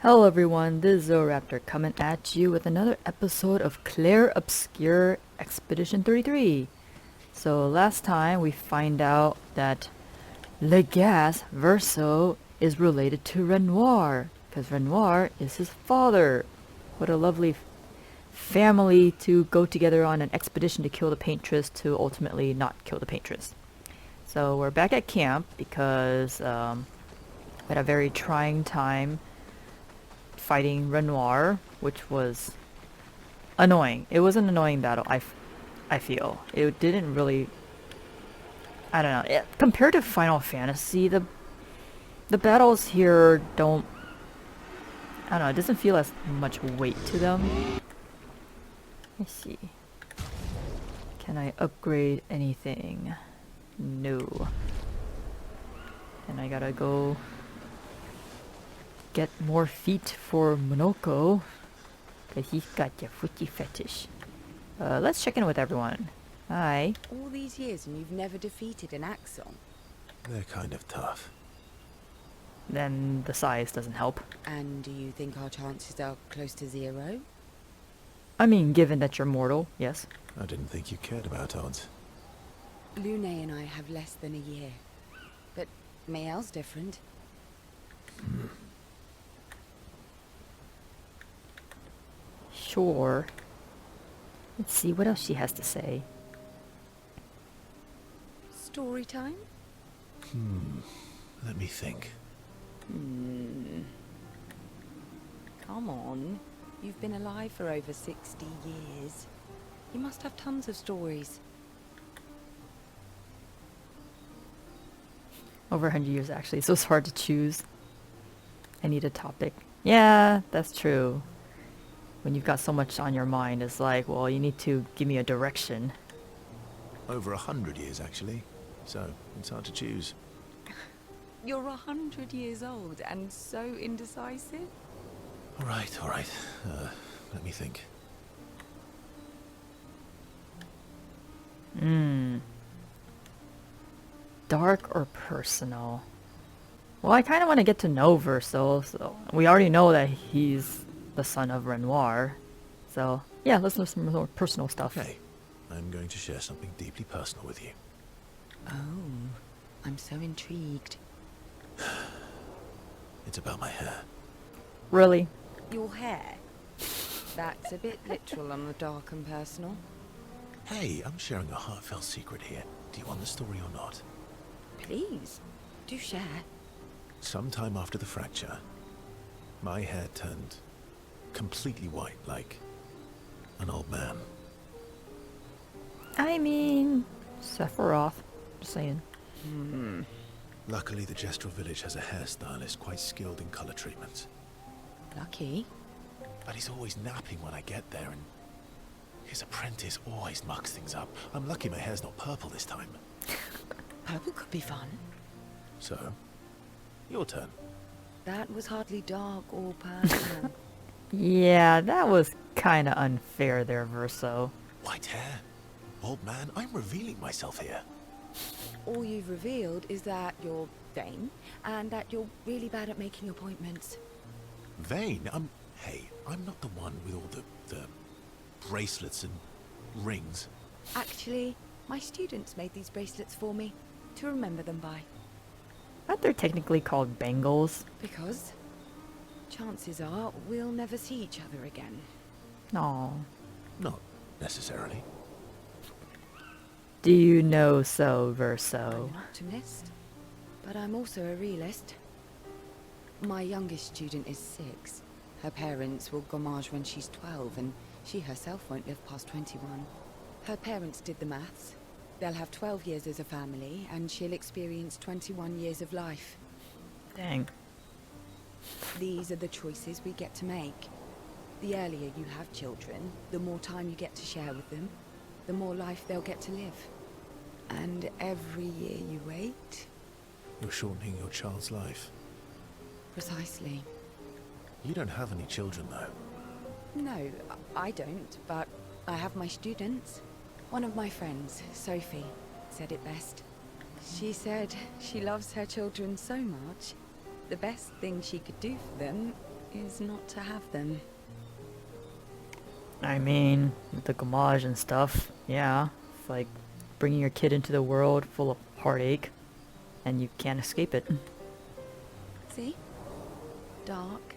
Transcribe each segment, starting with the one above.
Hello everyone, this is Zoraptor coming at you with another episode of Clair Obscur Expedition 33. So last time we find out that Legas Verso is related to Renoir, because Renoir is his father. What a lovely family to go together on an expedition to kill the paintress to ultimately not kill the paintress. So we're back at camp because we had a very trying time fighting Renoir, which was annoying. It was an annoying battle, I feel. It didn't really... I don't know. Compared to Final Fantasy, the battles here don't... I don't know, it doesn't feel as much weight to them. Let's see. Can I upgrade anything? No. And I gotta go get more feet for Monoko, because he's got your footy fetish. Let's check in with everyone. Hi. All these years and you've never defeated an Axon? They're kind of tough. Then the size doesn't help. And do you think our chances are close to zero? I mean, given that you're mortal, yes. I didn't think you cared about odds. Lune and I have less than a year. But Mael's different. Sure. Let's see what else she has to say. Story time? Let me think. Come on. You've been alive for over 60 years. You must have tons of stories. Over 100 years, actually, so it's hard to choose. I need a topic. Yeah, that's true. When you've got so much on your mind, it's like, well, you need to give me a direction. Over 100 years, actually. So, it's hard to choose. You're 100 years old and so indecisive? All right. Let me think. Dark or personal? Well, I kind of want to get to know Verso, so we already know that he's the son of Renoir. So, yeah, let's do some more personal stuff. Okay. I'm going to share something deeply personal with you. Oh, I'm so intrigued. It's about my hair. Really? Your hair? That's a bit literal on the dark and personal. Hey, I'm sharing a heartfelt secret here. Do you want the story or not? Please, do share. Sometime after the fracture, my hair turned completely white, like an old man. I mean, Sephiroth. Just saying. Luckily, the Gestural village has a hairstylist quite skilled in color treatments. Lucky. But he's always napping when I get there, and his apprentice always mucks things up. I'm lucky my hair's not purple this time. Purple could be fun. So, your turn. That was hardly dark or personal. Yeah, that was kind of unfair there, Verso. White hair? Old man, I'm revealing myself here. All you've revealed is that you're vain, and that you're really bad at making appointments. Vain? Hey, I'm not the one with all the bracelets and rings. Actually, my students made these bracelets for me, to remember them by. Aren't they technically called bangles? Because chances are we'll never see each other again. No. Not necessarily. Do you know so, I'm Verso? an optimist, but I'm also a realist. My youngest student is 6. Her parents will gommage when she's 12, and she herself won't live past 21. Her parents did the maths. They'll have 12 years as a family, and she'll experience 21 years of life. Dang. These are the choices we get to make. The earlier you have children, the more time you get to share with them, the more life they'll get to live. And every year you wait... You're shortening your child's life. Precisely. You don't have any children, though. No, I don't, but I have my students. One of my friends, Sophie, said it best. She said she loves her children so much, the best thing she could do for them is not to have them. I mean, with the gamage and stuff, yeah. It's like bringing your kid into the world full of heartache, and you can't escape it. See? Dark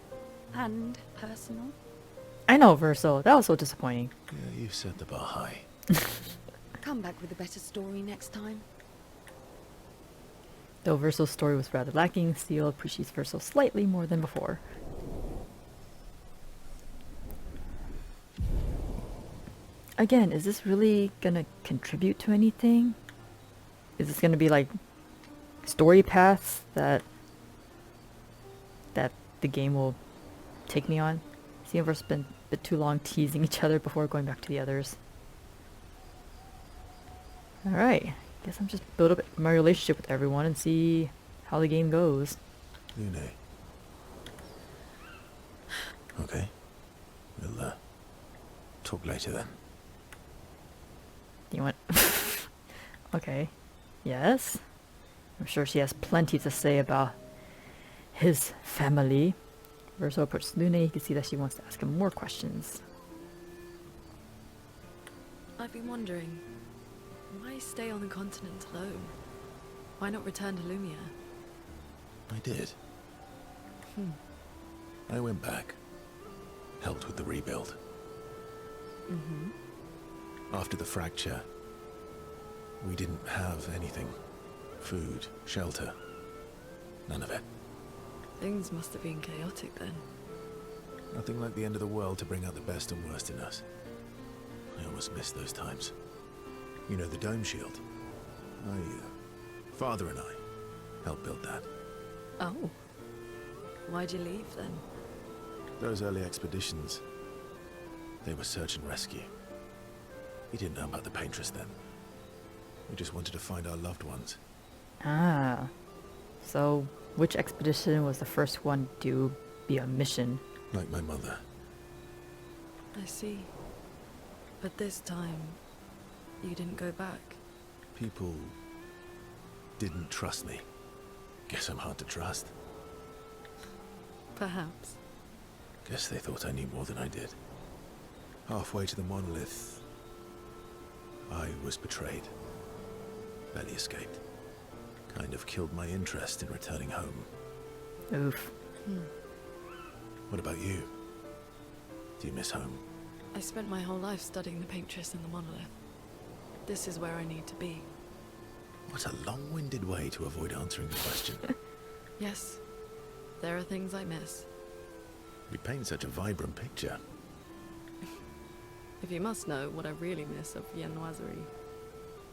and personal. I know, Verso. That was so disappointing. Yeah, you've set the bar high. Come back with a better story next time. Though Verso's story was rather lacking, Seal appreciates Verso slightly more than before. Again, is this really gonna contribute to anything? Is this gonna be like story paths that the game will take me on? Seal and Verso spent a bit too long teasing each other before going back to the others. Alright, guess I'm just build up my relationship with everyone and see how the game goes. Lune. Okay. We'll, talk later then. You want... Okay. Yes? I'm sure she has plenty to say about his family. Verso approaches Lune. You can see that she wants to ask him more questions. I've been wondering, why stay on the continent alone? Why not return to Lumia? I did. I went back. Helped with the rebuild. After the fracture, we didn't have anything. Food, shelter. None of it. Things must have been chaotic then. Nothing like the end of the world to bring out the best and worst in us. I almost miss those times. You know, the dome shield. Father and I helped build that. Oh. Why'd you leave then? Those early expeditions, they were search and rescue. We didn't know about the Paintress then. We just wanted to find our loved ones. Ah. So, which expedition was the first one to be a mission? Like my mother. I see. But this time, you didn't go back. People didn't trust me. Guess I'm hard to trust. Perhaps. Guess they thought I knew more than I did. Halfway to the monolith, I was betrayed. Barely escaped. Kind of killed my interest in returning home. Oof. What about you? Do you miss home? I spent my whole life studying the Paintress and the monolith. This is where I need to be. What a long-winded way to avoid answering the question. Yes, there are things I miss. You paint such a vibrant picture. If you must know what I really miss of Viennoiserie.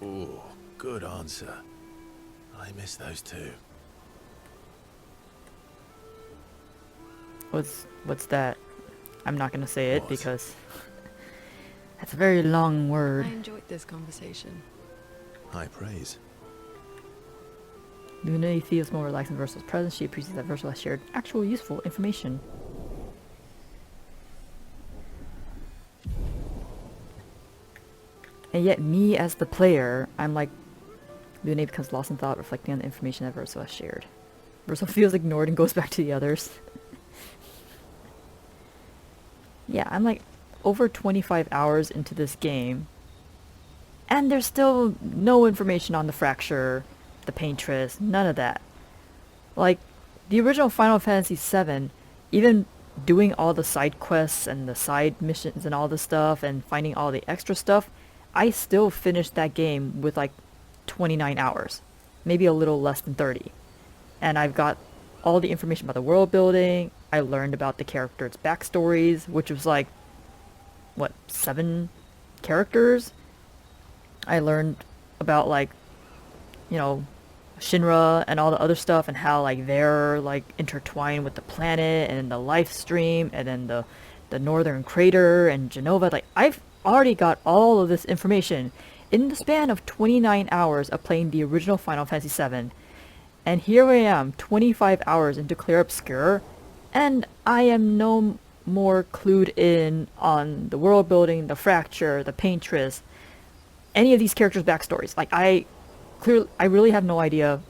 Oh, good answer. I miss those too. What's that? I'm not gonna say it What? because that's a very long word. I enjoyed this conversation. High praise. Luna feels more relaxed in Verso's presence. She appreciates that Verso has shared actual useful information. And yet me as the player, I'm like, Luna becomes lost in thought, reflecting on the information that Verso has shared. Verso feels ignored and goes back to the others. Yeah, I'm like over 25 hours into this game, and there's still no information on the fracture, the Paintress, none of that. Like, the original Final Fantasy VII, even doing all the side quests and the side missions and all the stuff and finding all the extra stuff, I still finished that game with like 29 hours. Maybe a little less than 30. And I've got all the information about the world building. I learned about the characters' backstories, which was like, what, 7 characters? I learned about like, you know, Shinra and all the other stuff and how like they're like intertwined with the planet and the life stream and then the northern crater and Genova. Like, I've already got all of this information in the span of 29 hours of playing the original Final Fantasy VII. And here I am, 25 hours into Clair Obscur, and I am no more clued in on the world building, the fracture, the Paintress, any of these characters' backstories. Like, I really have no idea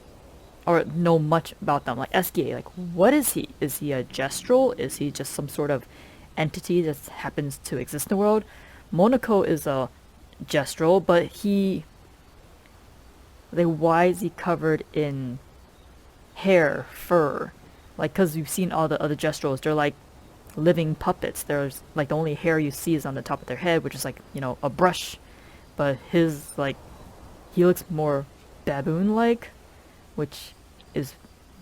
or know much about them. Like SDA, like what is he? Is he a gestural? Is he just some sort of entity that happens to exist in the world? Monaco is a gestural, but why is he covered in hair, fur? Like, cause you've seen all the other gestrals, they're like living puppets. There's like the only hair you see is on the top of their head, which is like, you know, a brush. But his, like, he looks more baboon-like, which is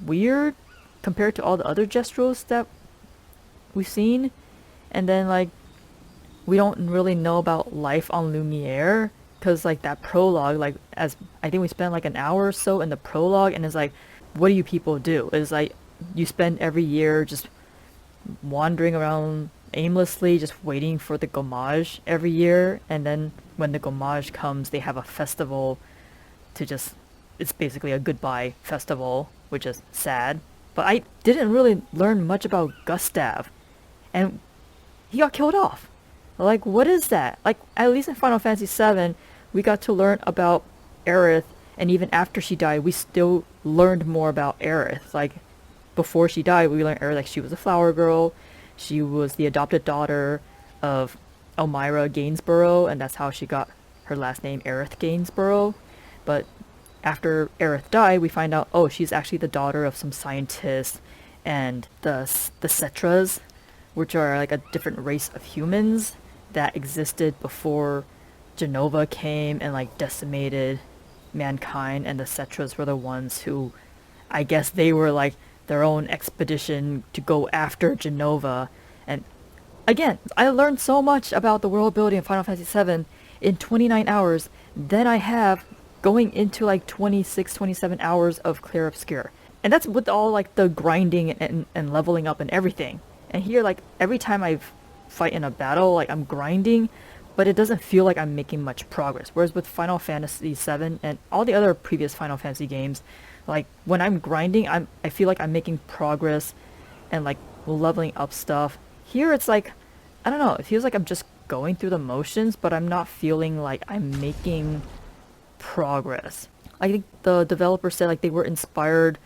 weird compared to all the other gestrals that we've seen. And then, like, we don't really know about life on Lumiere, because, like, that prologue, like, as I think we spent like an hour or so in the prologue, and it's like, what do you people do? It's like, you spend every year just wandering around aimlessly, just waiting for the gommage every year, and then when the gommage comes, they have a festival to just, it's basically a goodbye festival, which is sad. But I didn't really learn much about Gustav, and he got killed off. Like, what is that? Like, at least in Final Fantasy VII, we got to learn about Aerith, and even after she died, we still learned more about Aerith. Like, before she died, we learned Aerith, like, she was a flower girl, she was the adopted daughter of Elmira Gainsborough, and that's how she got her last name, Aerith Gainsborough. But after Aerith died, we find out, oh, she's actually the daughter of some scientist, and the Cetras, which are like a different race of humans that existed before Genova came and like decimated mankind, and the Cetras were the ones who, I guess they were like their own expedition to go after Genova. And again, I learned so much about the world building in Final Fantasy VII in 29 hours than I have going into like 26, 27 hours of Clair Obscur. And that's with all like the grinding and leveling up and everything. And here, like, every time I fight in a battle, like, I'm grinding, but it doesn't feel like I'm making much progress. Whereas with Final Fantasy VII and all the other previous Final Fantasy games, like, when I'm grinding, I feel like I'm making progress and, like, leveling up stuff. Here, it's like, I don't know, it feels like I'm just going through the motions, but I'm not feeling like I'm making progress. I think the developer said, like, they were inspired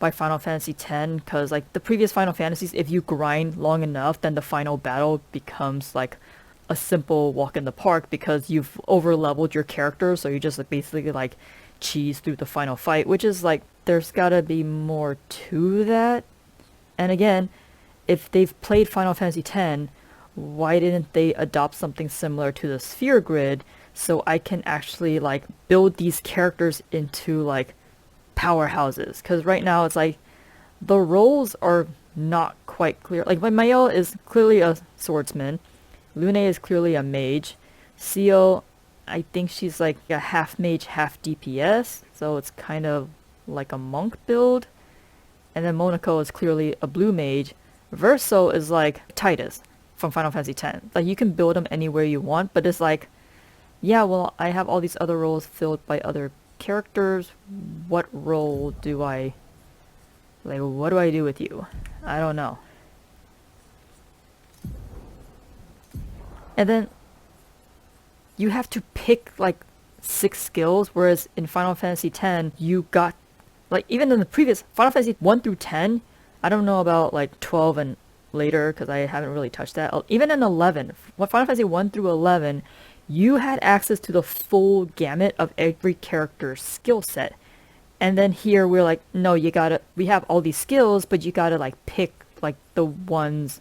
by Final Fantasy X, because like the previous Final Fantasies, if you grind long enough, then the final battle becomes like a simple walk in the park, because you've over leveled your character, so you just like, basically like cheese through the final fight, which is like, there's gotta be more to that. And again, if they've played Final Fantasy X, why didn't they adopt something similar to the sphere grid, so I can actually like build these characters into like powerhouses? Because right now it's like the roles are not quite clear. Like, Mael is clearly a swordsman, Lune is clearly a mage, Seal, I think she's like a half mage, half DPS, so it's kind of like a monk build. And then Monaco is clearly a blue mage. Verso is like Titus from Final Fantasy X. Like, you can build them anywhere you want, but it's like, yeah, well, I have all these other roles filled by other characters. What role do I, like, what do I do with you? I don't know. And then you have to pick like 6 skills, whereas in Final Fantasy X you got, like, even in the previous Final Fantasy 1 through 10, I don't know about like 12 and later because I haven't really touched that. Even in 11, Final Fantasy 1 through 11, you had access to the full gamut of every character's skill set. And then here we're like, no, you gotta, we have all these skills, but you gotta like pick like the ones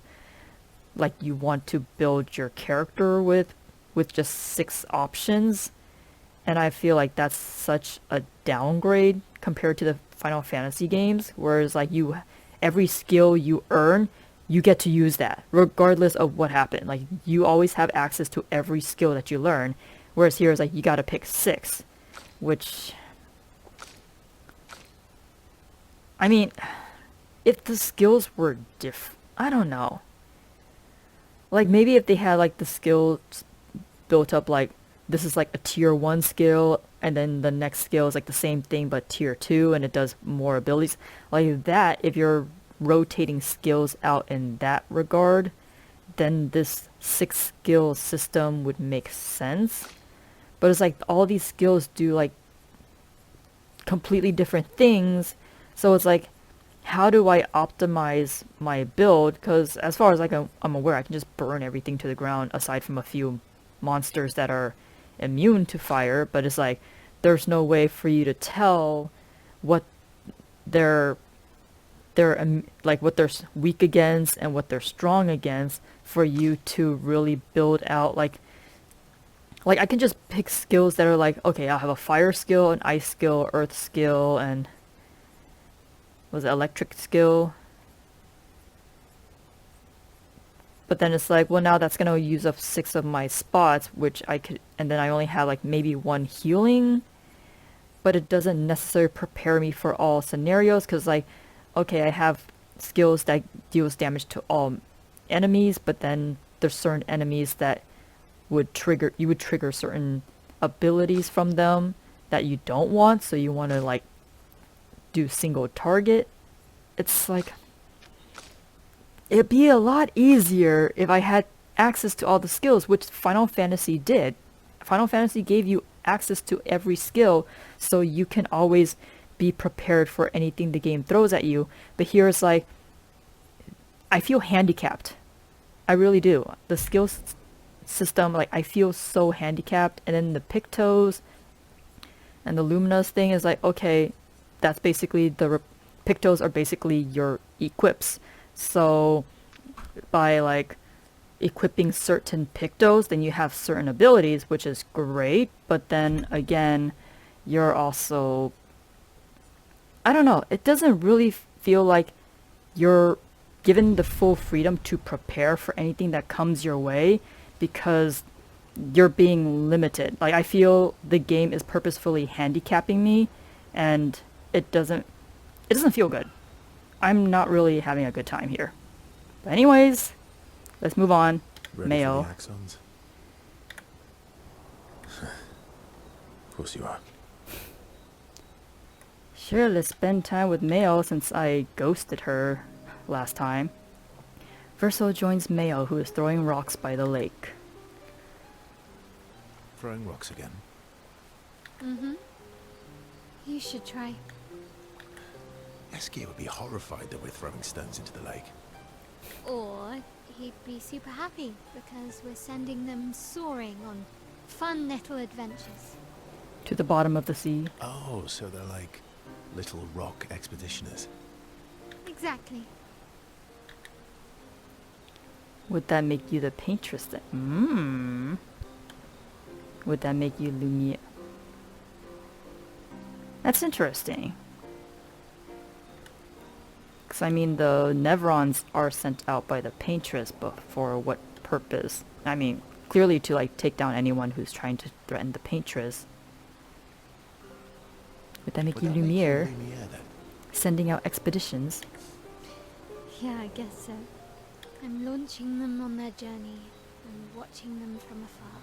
like you want to build your character with just 6 options. And I feel like that's such a downgrade compared to the Final Fantasy games, whereas like every skill you earn, you get to use that regardless of what happened. Like, you always have access to every skill that you learn, whereas here is like you gotta pick 6, which, I mean, if the skills were I don't know. Like, maybe if they had like the skills built up, like this is like a tier 1 skill, and then the next skill is like the same thing but tier 2, and it does more abilities like that. If you're rotating skills out in that regard, then this 6 skill system would make sense. But it's like all these skills do like completely different things, So it's like, how do I optimize my build? Because as far as I'm aware, I can just burn everything to the ground aside from a few monsters that are immune to fire. But it's like, there's no way for you to tell what they're like what they're weak against and what they're strong against for you to really build out like I can just pick skills that are like, okay, I'll have a fire skill, an ice skill, earth skill, and was it electric skill? But then it's like, well, now that's gonna use up 6 of my spots, which I could, and then I only have like maybe 1 healing, but it doesn't necessarily prepare me for all scenarios, because like, okay, I have skills that deals damage to all enemies, but then there's certain enemies that you would trigger certain abilities from them that you don't want, so you want to like do single target. It's like, it'd be a lot easier if I had access to all the skills, which Final Fantasy did. Final Fantasy gave you access to every skill, so you can always be prepared for anything the game throws at you. But here it's like, I feel handicapped. I really do. The skills system, like, I feel so handicapped. And then the Pictos and the Luminous thing is like, okay, that's basically Pictos are basically your equips. So by like equipping certain Pictos, then you have certain abilities, which is great. But then again, you're also, I don't know, it doesn't really feel like you're given the full freedom to prepare for anything that comes your way, because you're being limited. Like, I feel the game is purposefully handicapping me, and it doesn't feel good. I'm not really having a good time here. But anyways, let's move on. Ready Mayo. for the axons? Of course you are. Sure, let's spend time with Mayo since I ghosted her last time. Verso joins Mayo, who is throwing rocks by the lake. Throwing rocks again. Mm-hmm. You should try. Eski would be horrified that we're throwing stones into the lake. Or he'd be super happy because we're sending them soaring on fun little adventures. To the bottom of the sea. Oh, so they're like little rock expeditioners. Exactly. Would that make you the paintress then? Would that make you Lumiere? That's interesting. Because I mean, the Nevrons are sent out by the paintress, but for what purpose? I mean, clearly to like take down anyone who's trying to threaten the paintress. Would that make Would you that make Lumiere? Lumiere then? Sending out expeditions? Yeah, I guess so. I'm launching them on their journey and watching them from afar.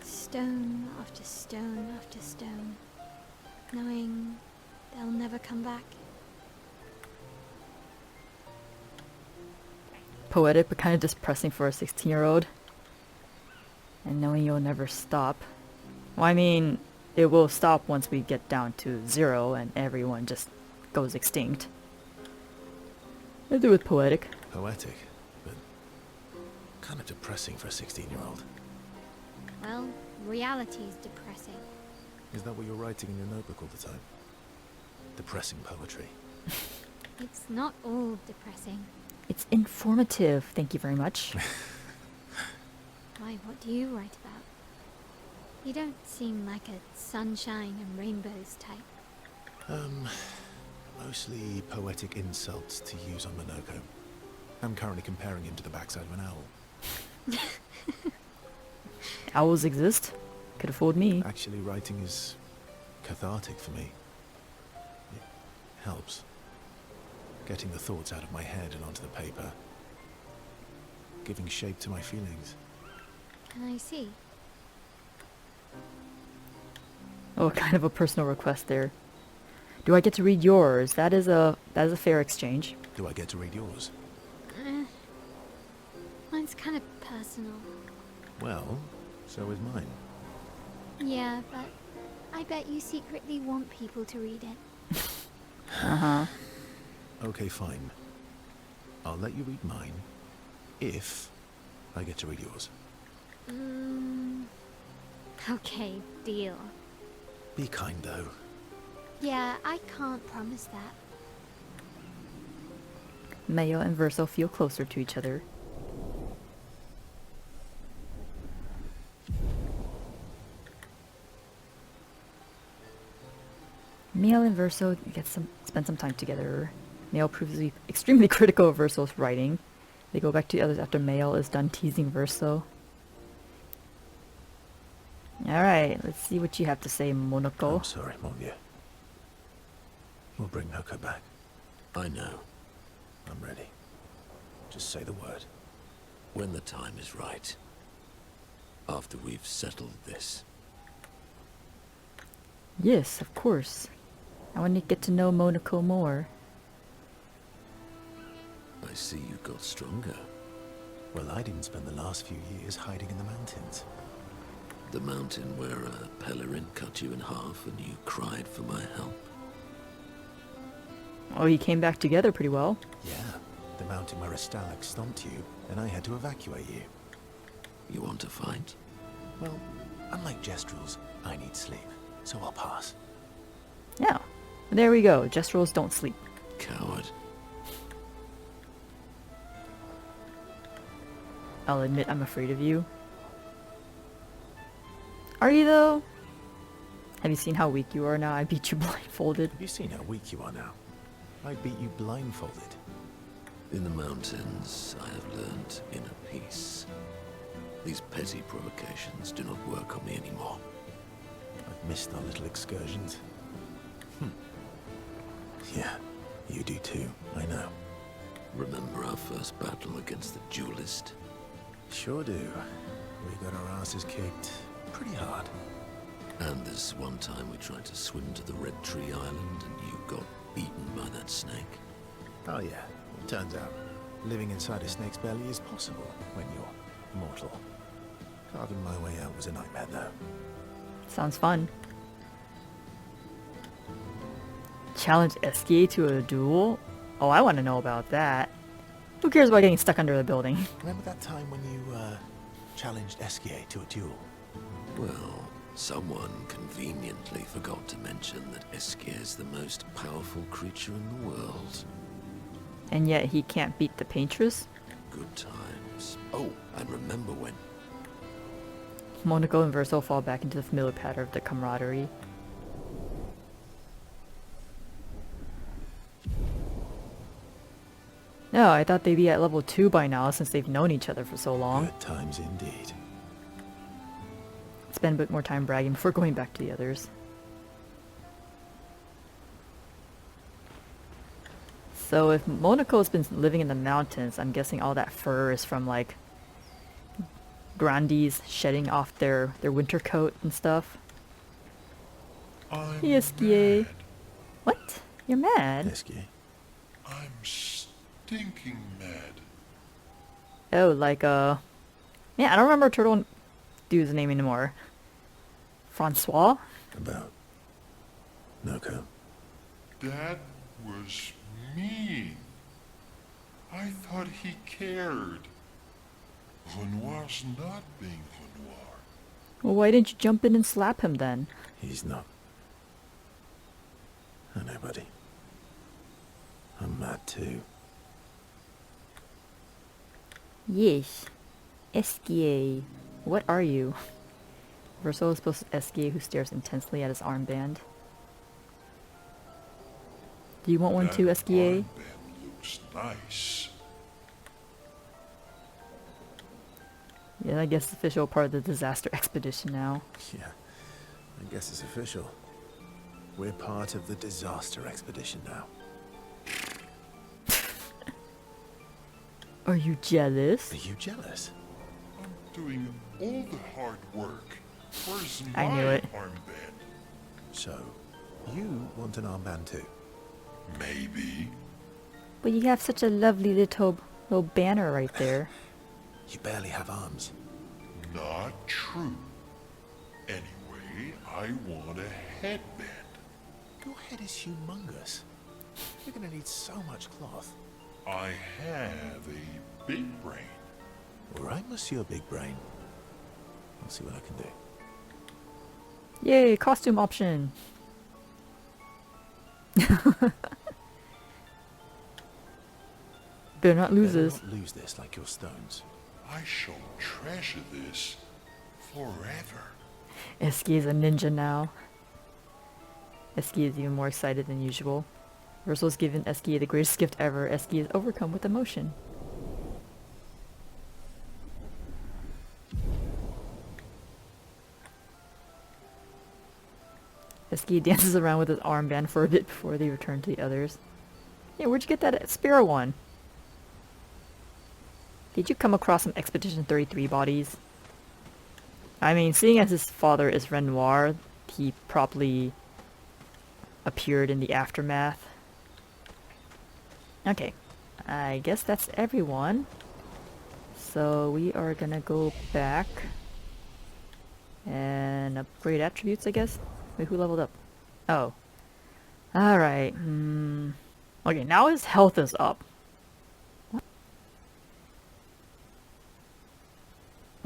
Stone after stone after stone, knowing they'll never come back. Poetic, but kind of depressing for a 16-year-old. And knowing you'll never stop. Well, I mean, it will stop once we get down to 0 and everyone just goes extinct. I do it poetic. Poetic, but kind of depressing for a 16-year-old. Well, reality's depressing. Is that what you're writing in your notebook all the time? Depressing poetry. It's not all depressing. It's informative, thank you very much. Why, what do you write about? You don't seem like a sunshine and rainbows type. Mostly poetic insults to use on Monoko. I'm currently comparing him to the backside of an owl. Owls exist. Could have fooled me. Actually, writing is cathartic for me. It helps. Getting the thoughts out of my head and onto the paper. Giving shape to my feelings. I see. Oh, kind of a personal request there. Do I get to read yours? That is a fair exchange. Do I get to read yours? Mine's kind of personal. Well, so is mine. Yeah, but I bet you secretly want people to read it. Uh-huh. Okay, fine. I'll let you read mine, if I get to read yours. Okay, deal. Be kind, though. Yeah, I can't promise that. Mayo and Verso feel closer to each other. Mayo and Verso spend some time together. Mayo proves to be extremely critical of Verso's writing. They go back to the others after Mayo is done teasing Verso. Alright, let's see what you have to say, Monoko. I'm sorry, mon vieux. We'll bring Noko back. I know. I'm ready. Just say the word. When the time is right. After we've settled this. Yes, of course. I want to get to know Monoko more. I see you got stronger. Well, I didn't spend the last few years hiding in the mountains. The mountain where a Pelerin cut you in half and you cried for my help. Oh, you came back together pretty well. Yeah, the mountain where a Stalag stomped you, and I had to evacuate you. You want to fight? Well, unlike Jestrels, I need sleep, so I'll pass. Yeah. There we go. Jestrels don't sleep. Coward. I'll admit I'm afraid of you. Are you though? Have you seen how weak you are now? I beat you blindfolded. Have you seen how weak you are now? I beat you blindfolded. In the mountains, I have learned inner peace. These petty provocations do not work on me anymore. I've missed our little excursions. Yeah, you do too, I know. Remember our first battle against the duelist? Sure do. We got our asses kicked pretty hard. And this one time we tried to swim to the Red Tree Island and you got beaten by that snake. Oh yeah, it turns out living inside a snake's belly is possible when you're mortal. Carving my way out was a nightmare though. Sounds fun. Challenge Eskie to a duel? Oh, I want to know about that. Who cares about getting stuck under the building? Remember that time when you challenged Esquier to a duel? Well, someone conveniently forgot to mention that Esquier is the most powerful creature in the world. And yet he can't beat the Paintress? Good times. Oh, and remember when... Monoko and Verso fall back into the familiar pattern of the camaraderie. No, I thought they'd be at level 2 by now since they've known each other for so long. Good times indeed. Spend a bit more time bragging before going back to the others. So if Monaco's been living in the mountains, I'm guessing all that fur is from like Grandies shedding off their winter coat and stuff. I'm Esquier. mad. What? You're mad? Esquier? I'm stinking mad. Oh, like man, I don't remember Turtle Dude's name anymore. Francois? About Noko? That was mean. I thought he cared. Renoir's not being Renoir. Well, why didn't you jump in and slap him then? He's not. I know, buddy. I'm mad too. Yes. Esquier. What are you? Verso is supposed to Esquier who stares intensely at his armband. Do you want one too, That Esquier? armband looks nice. Yeah, I guess it's official part of the disaster expedition now. Yeah, I guess it's official. We're part of the disaster expedition now. Are you jealous? Are you jealous? I'm doing all the hard work. Where's I my knew it. armband? So, you want an armband too? Maybe. But you have such a lovely little banner right there. You barely have arms. Not true. Anyway, I want a headband. Your head is humongous. You're gonna need so much cloth. I have a big brain. All right, Monsieur Big Brain. I'll see what I can do. Yay, costume option. Better not lose Better this. not lose this like your stones. I shall treasure this forever. Eski is a ninja now. Eski is even more excited than usual. Verso's given Eski the greatest gift ever. Eski is overcome with emotion. Eski dances around with his armband for a bit before they return to the others. Hey, where'd you get that sparrow one? Did you come across some Expedition 33 bodies? I mean, seeing as his father is Renoir, he probably appeared in the aftermath. Okay, I guess that's everyone. So we are gonna go back and upgrade attributes, I guess. Wait, who leveled up? Oh. Alright. Okay, now his health is up. What?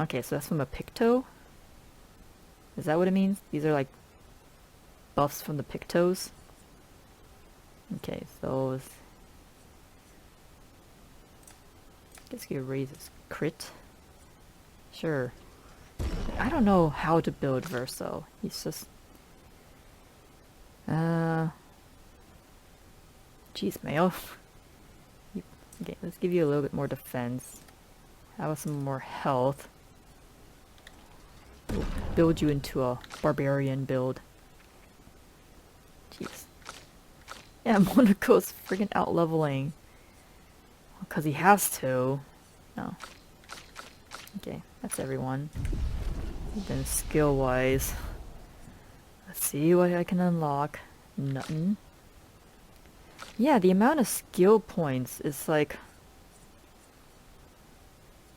Okay, so that's from a Picto? Is that what it means? These are like buffs from the Pictos? Okay, so guess he raises crit. Sure. I don't know how to build Verso. He's just jeez, Mayo. Okay, let's give you a little bit more defense. How about some more health? We'll build you into a barbarian build. Jeez. Yeah, Monaco's friggin' out leveling. Because he has to. No. Okay, that's everyone. Then skill wise. Let's see what I can unlock. Nothing. Yeah, the amount of skill points is like,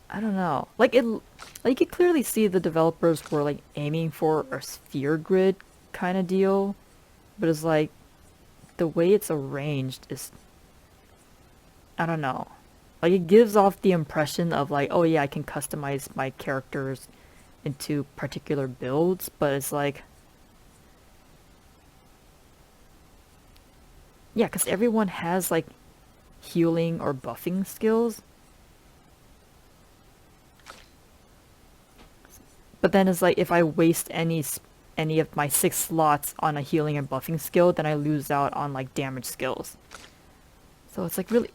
I don't know. Like you could clearly see the developers were like aiming for a sphere grid kind of deal, but it's like the way it's arranged is, I don't know. Like it gives off the impression of like, oh yeah, I can customize my characters into particular builds, but it's like, yeah, because everyone has like healing or buffing skills. But then it's like if I waste any of my 6 slots on a healing and buffing skill, then I lose out on like damage skills. So it's like really,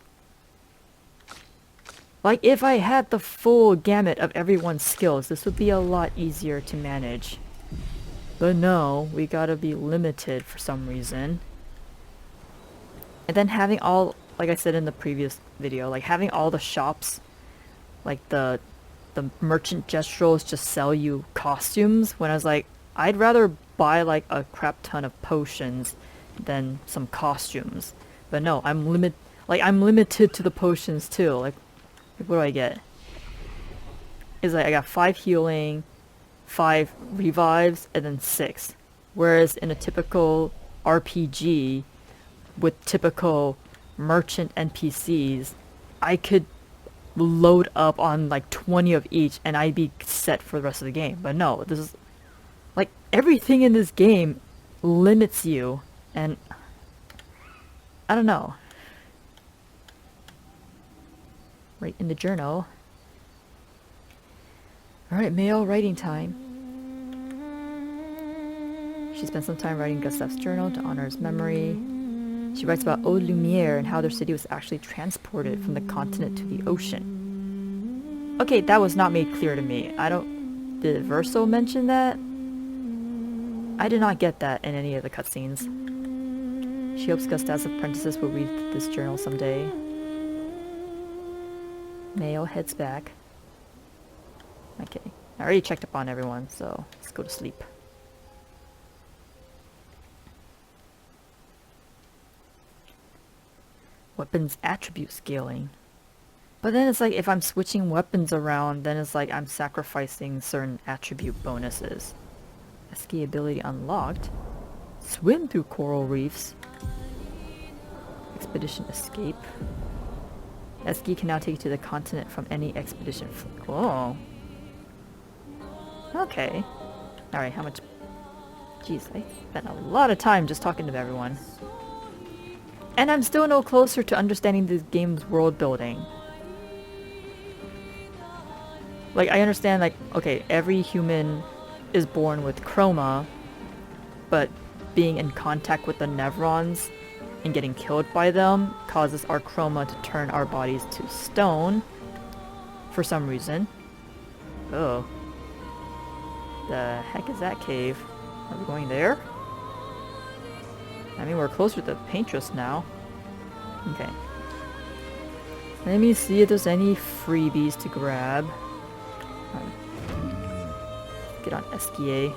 like if I had the full gamut of everyone's skills, this would be a lot easier to manage. But no, we gotta be limited for some reason. And then having all, like I said in the previous video, like having all the shops, like the merchant gestrals just sell you costumes, when I was like, I'd rather buy like a crap ton of potions than some costumes. But no, I'm limited to the potions too. Like what do I get? It's like I got 5 healing, 5 revives, and then 6. Whereas in a typical RPG with typical merchant NPCs, I could load up on like 20 of each and I'd be set for the rest of the game. But no, this is like everything in this game limits you, and I don't know. Right in the journal. Alright, Mayo, writing time. She spent some time writing Gustave's journal to honor his memory. She writes about Eau de Lumière and how their city was actually transported from the continent to the ocean. Okay, that was not made clear to me. Did Verso mention that? I did not get that in any of the cutscenes. She hopes Gustave's apprentices will read this journal someday. Mayo heads back. Okay, I already checked up on everyone, so let's go to sleep. Weapons attribute scaling. But then it's like if I'm switching weapons around, then it's like I'm sacrificing certain attribute bonuses. Escape ability unlocked. Swim through coral reefs. expedition escape. Eski can now take you to the continent from any expedition. Oh. Okay. Alright, how much... Jeez, I spent a lot of time just talking to everyone. And I'm still no closer to understanding this game's world building. Like, I understand, like, okay, every human is born with chroma, but being in contact with the Nevrons and getting killed by them causes our chroma to turn our bodies to stone for some reason. Oh. The heck is that cave? Are we going there? I mean, we're closer to the Paintress now. Okay. Let me see if there's any freebies to grab. Get on SKA.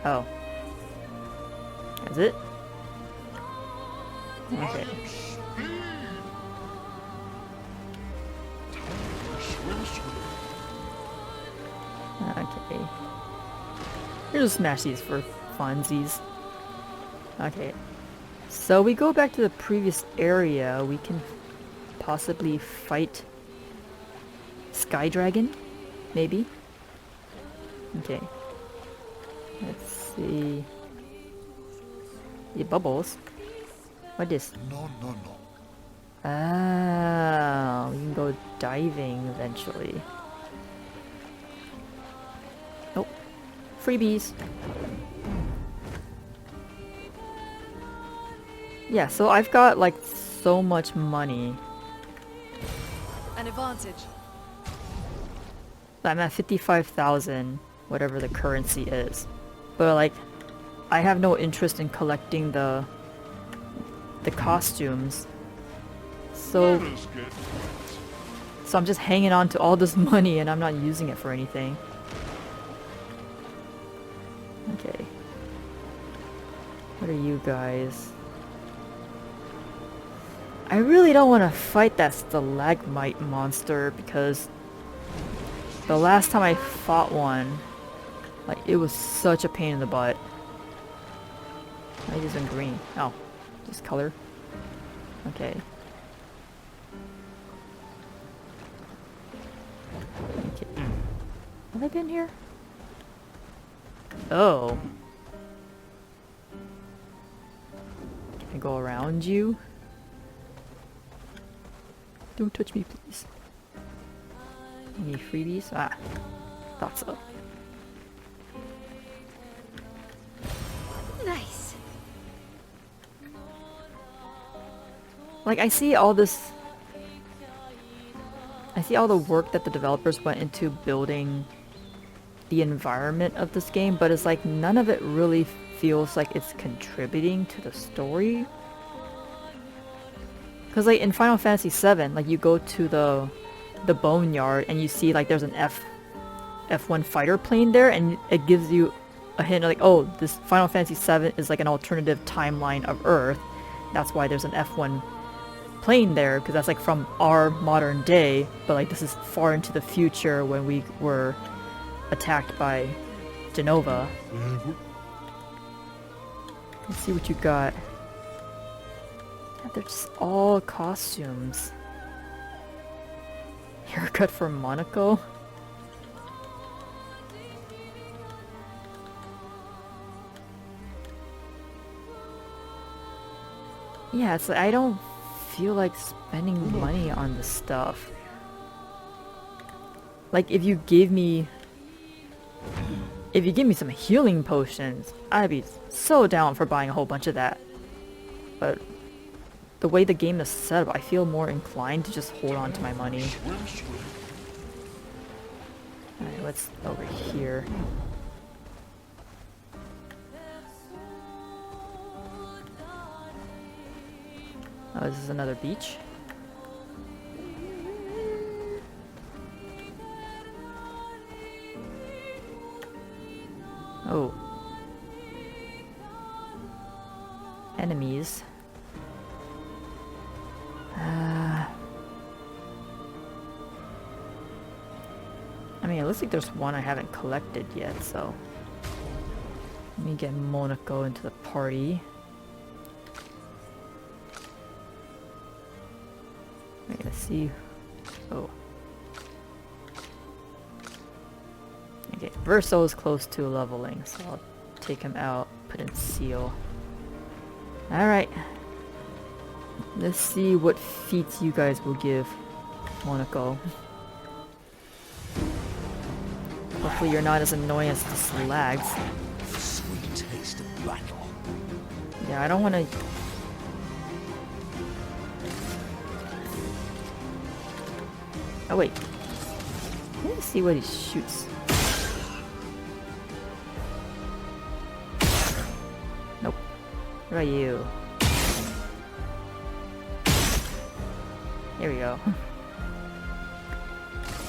Oh. Is it? Okay. Okay. We'll just smash these for funsies. Okay. So we go back to the previous area. We can possibly fight Sky Dragon? Maybe? Okay. Let's see. The bubbles. What is? No. Oh, we can go diving eventually. Nope. Freebies. Yeah, so I've got like so much money. An advantage. I'm at 55,000, whatever the currency is. But like, I have no interest in collecting the costumes. So I'm just hanging on to all this money and I'm not using it for anything. Okay. What are you guys? I really don't want to fight that stalagmite monster because the last time I fought one, like, it was such a pain in the butt. I just in green. Oh, just color. Okay. Okay. Have I been here? Oh. Can I go around you? Don't touch me, please. Any freebies? Ah, thought so. Nice. Like, I see all this... I see all the work that the developers went into building the environment of this game, but it's like none of it really feels like it's contributing to the story. Because like in Final Fantasy VII, like you go to the boneyard and you see like there's an F1 fighter plane there, and it gives you a hint like, oh, this Final Fantasy VII is like an alternative timeline of Earth. That's why there's an F1 plane there, because that's like from our modern day, but like this is far into the future when we were attacked by Genova. Let's see what you got. They're just all costumes. Haircut for Monaco? Yeah, it's like, I don't feel like spending money on this stuff. Like, if you give me some healing potions, I'd be so down for buying a whole bunch of that. But the way the game is set up, I feel more inclined to just hold on to my money. Alright, what's over here? Oh, this is another beach? Oh. Enemies. I mean, it looks like there's one I haven't collected yet, so... Let me get Monaco into the party. see. Oh. Okay, Verso is close to leveling, so I'll take him out, put in Seal. Alright. Let's see what feats you guys will give Monaco. Hopefully you're not as annoying as the Slags. Sweet taste of battle. Yeah, I don't want to... Oh wait. Let me see what he shoots. Nope. What about you? Here we go.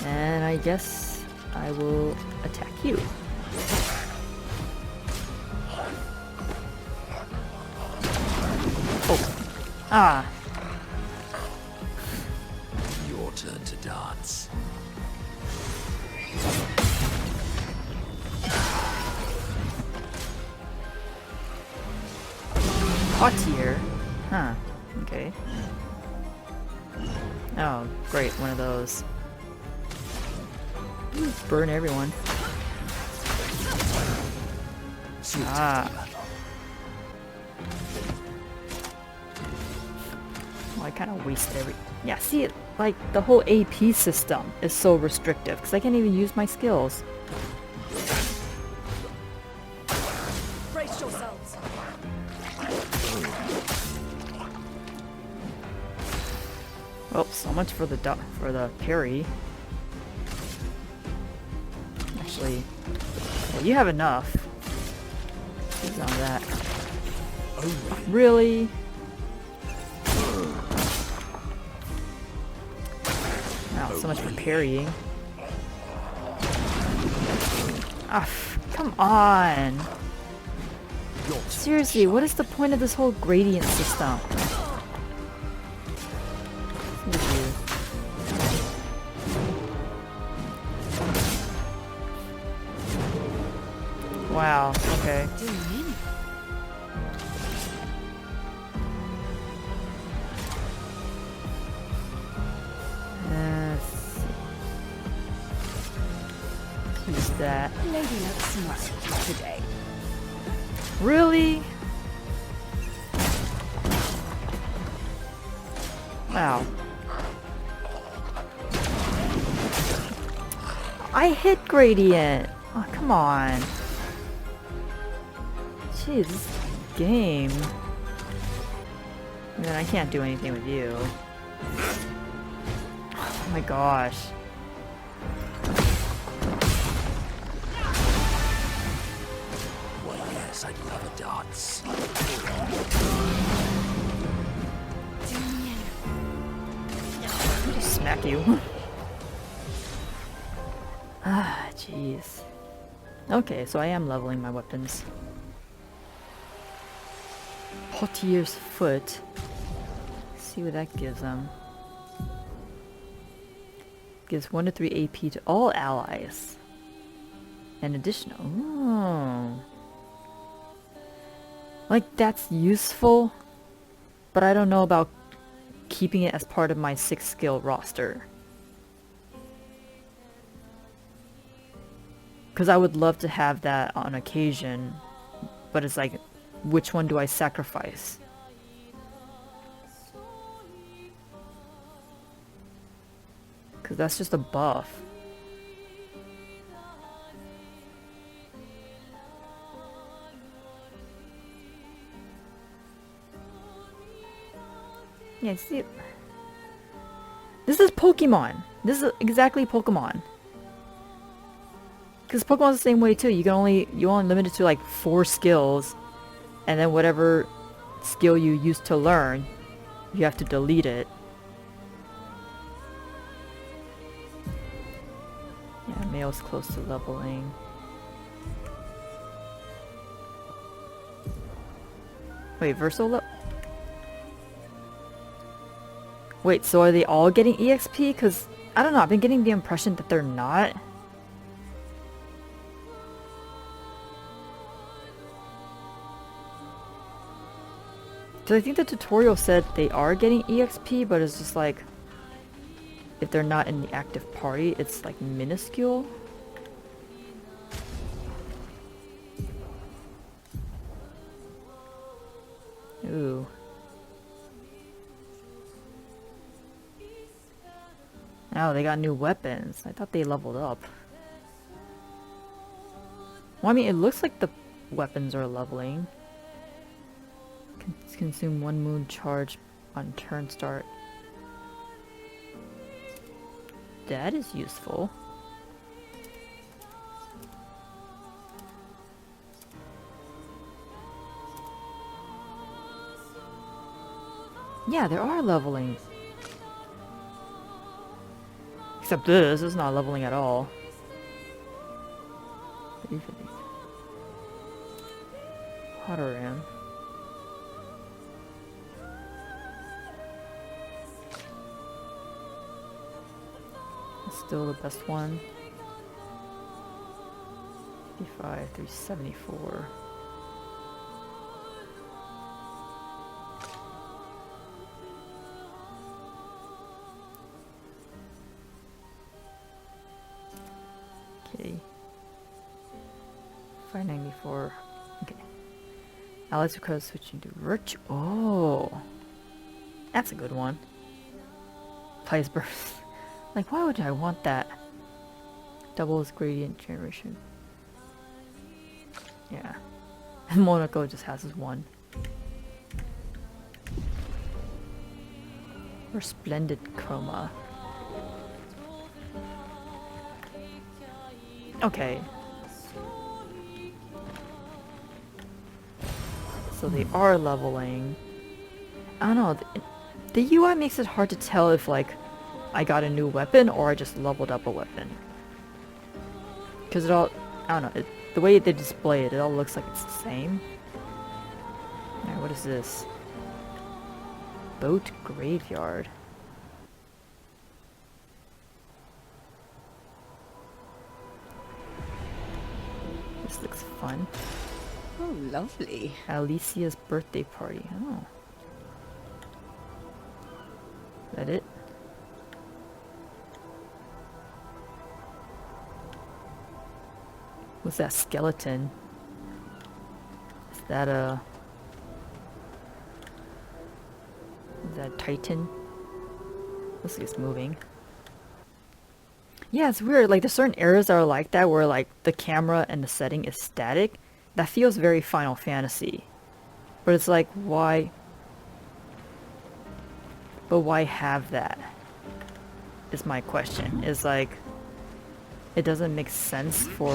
And I guess I will attack you. Oh. Ah. Your turn to dance. Hauteur? Huh. Okay. Oh, great. One of those. Ooh, burn everyone. Ah. Well, I kind of waste every... Yeah, see, like, the whole AP system is so restrictive, because I can't even use my skills. Brace yourselves. Well, so much for the parry. Actually, yeah, you have enough. Use on that. Really? Wow, so much for parrying. Ah, come on! Seriously, what is the point of this whole gradient system? Wow, okay. Use that. Lady looks smart today. Really? Wow. I hit gradient! Oh, come on. Jeez, this game. And then I can't do anything with you. Oh my gosh. Well, yes, I'd love a dance. I'll just smack you. Ah, jeez. Okay, so I am leveling my weapons. Hautier's Foot. See what that gives them. Gives 1 to 3 AP to all allies. And additional. Oh. Like, that's useful, but I don't know about keeping it as part of my 6 skill roster. Because I would love to have that on occasion, but it's like, which one do I sacrifice? Because that's just a buff. Yeah, see, this is Pokemon. This is exactly Pokemon. Because Pokemon's the same way too. You only limit it to like 4 skills, and then whatever skill you used to learn, you have to delete it. Yeah, Male's close to leveling. Wait, Verso Wait, so are they all getting EXP? Because, I don't know, I've been getting the impression that they're not. So I think the tutorial said they are getting EXP, but it's just like, if they're not in the active party, it's like minuscule. Ooh. Oh, they got new weapons. I thought they leveled up. Well, I mean, it looks like the weapons are leveling. Consume 1 moon charge on turn start. That is useful. Yeah, there are leveling. Except this is not leveling at all. Hotter ram. Still the best one. 55, 374. Okay. 594. Okay. Alex because switching to virtual. Oh, that's a good one. Plays burst. Like, why would I want that? Doubles gradient generation. Yeah. And Monaco just has his one. Or splendid chroma. Okay. So they are leveling. I don't know. The UI makes it hard to tell if, like, I got a new weapon or I just leveled up a weapon. Because it all, I don't know, the way they display it, it all looks like it's the same. Alright, what is this? Boat graveyard. This looks fun. Oh, lovely. Alicia's birthday party. Oh. Is that it? What's that skeleton? Is that a Titan? Looks like it's moving. Yeah, it's weird. Like, there's certain areas that are like that where, like, the camera and the setting is static. That feels very Final Fantasy. But it's like, why? But why have that? Is my question. It's like, it doesn't make sense for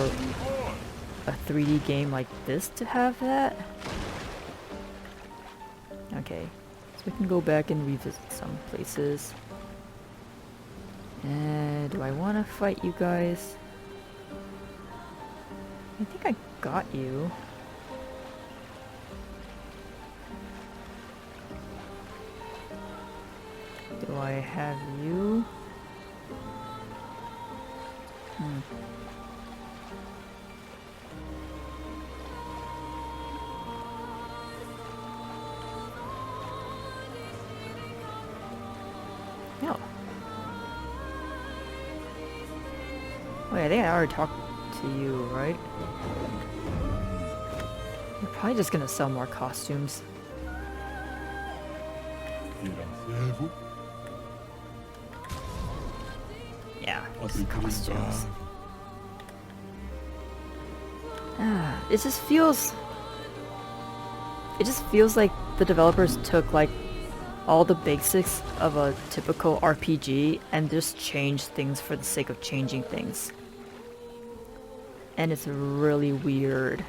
a 3D game like this to have that. Okay, so we can go back and revisit some places. And do I want to fight you guys? I think I got you. Do I have you? No. Wait, I think I already talked to you, right? We're probably just gonna sell more costumes. Yeah, just costumes. It just feels like the developers took like all the basics of a typical RPG and just changed things for the sake of changing things. And it's really weird.